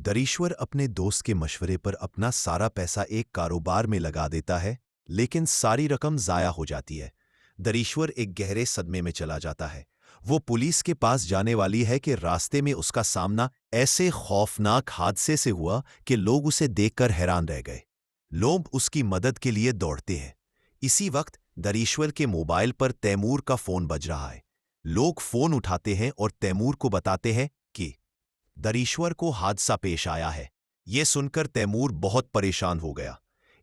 दरीश्वर अपने दोस्त के मशवरे पर अपना सारा पैसा एक कारोबार में लगा देता है, लेकिन सारी रकम ज़ाया हो जाती है। दरीश्वर एक गहरे सदमे में चला जाता है। वो पुलिस के पास जाने वाली है कि रास्ते में उसका सामना ऐसे खौफनाक हादसे से हुआ कि लोग उसे देखकर हैरान रह गए। लोग उसकी मदद के लिए दौड़ते हैं। इसी वक्त दरीश्वर के मोबाइल पर तैमूर का फोन बज रहा है। लोग फोन उठाते हैं और तैमूर को बताते हैं कि दरीश्वर को हादसा पेश आया है। यह सुनकर तैमूर बहुत परेशान हो गया।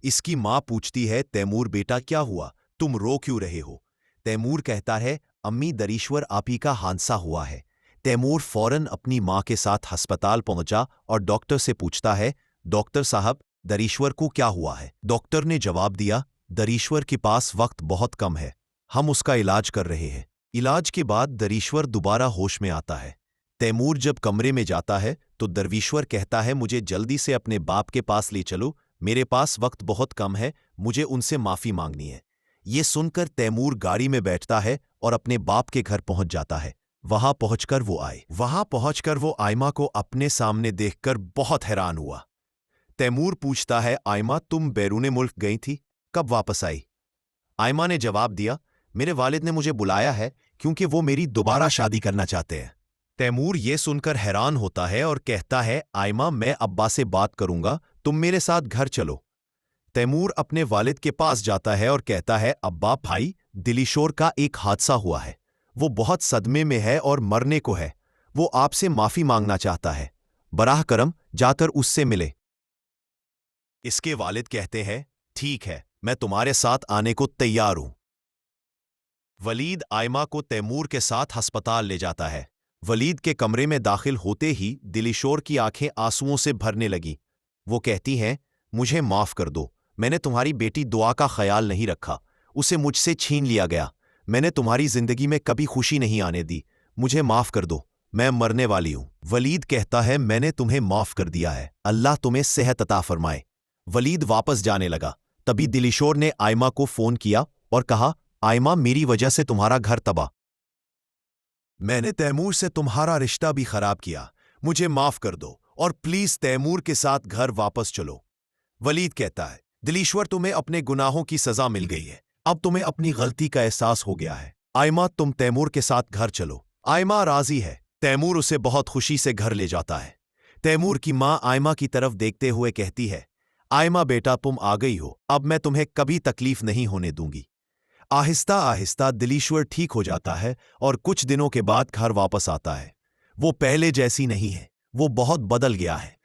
इसकी मां पूछती है, तैमूर बेटा क्या हुआ, तुम रो क्यों रहे हो? तैमूर कहता है, अम्मी दरीश्वर आप ही का हादसा हुआ है। तैमूर फौरन अपनी मां के साथ अस्पताल पहुंचा और डॉक्टर से पूछता है, डॉक्टर साहब दरीश्वर को क्या हुआ है? डॉक्टर ने जवाब दिया, दरीश्वर के पास वक्त बहुत कम है, हम उसका इलाज कर रहे हैं। इलाज के बाद दरीश्वर दोबारा होश में आता है। तैमूर जब कमरे में जाता है तो दरवीश्वर कहता है, मुझे जल्दी से अपने बाप के पास ले चलो, मेरे पास वक्त बहुत कम है, मुझे उनसे माफी मांगनी है। ये सुनकर तैमूर गाड़ी में बैठता है और अपने बाप के घर पहुंच जाता है। वहां पहुंचकर वो आयमा को अपने सामने देखकर बहुत हैरान हुआ। तैमूर पूछता है, आयमा तुम बैरूने मुल्क गई थी, कब वापस आई? आयमा ने जवाब दिया, मेरे वालिद ने मुझे बुलाया है क्योंकि वो मेरी दोबारा शादी करना चाहते हैं। तैमूर ये सुनकर हैरान होता है और कहता है, आयमा मैं अब्बा से बात करूंगा, तुम मेरे साथ घर चलो। तैमूर अपने वालिद के पास जाता है और कहता है, अब्बा भाई दिलीशोर का एक हादसा हुआ है, वो बहुत सदमे में है और मरने को है, वो आपसे माफी मांगना चाहता है, बराह करम जाकर उससे मिले। इसके वालिद कहते हैं, ठीक है मैं तुम्हारे साथ आने को तैयार हूं। वलीद आयमा को तैमूर के साथ अस्पताल ले जाता है। वलीद के कमरे में दाखिल होते ही दिलीशोर की आंखें आंसुओं से भरने लगी। वो कहती हैं, मुझे माफ कर दो, मैंने तुम्हारी बेटी दुआ का ख्याल नहीं रखा, उसे मुझसे छीन लिया गया, मैंने तुम्हारी जिंदगी में कभी खुशी नहीं आने दी, मुझे माफ कर दो, मैं मरने वाली हूं। वलीद कहता है, मैंने तुम्हें माफ कर दिया है, अल्लाह तुम्हें सेहत अता फरमाए। वलीद वापस जाने लगा। तभी दिलीशोर ने आयमा को फोन किया और कहा, आयमा मेरी वजह से तुम्हारा घर तबाह, मैंने तैमूर से तुम्हारा रिश्ता भी खराब किया, मुझे माफ कर दो और प्लीज तैमूर के साथ घर वापस चलो। वलीद कहता है, दिलीश्वर तुम्हें अपने गुनाहों की सजा मिल गई है, अब तुम्हें अपनी गलती का एहसास हो गया है, आयमा तुम तैमूर के साथ घर चलो। आयमा राजी है। तैमूर उसे बहुत खुशी से घर ले जाता है। तैमूर की मां आयमा की तरफ देखते हुए कहती है, आयमा बेटा तुम आ गई हो, अब मैं तुम्हें कभी तकलीफ नहीं होने दूंगी। आहिस्ता आहिस्ता दिलीश्वर ठीक हो जाता है और कुछ दिनों के बाद घर वापस आता है। वो पहले जैसी नहीं है, वो बहुत बदल गया है।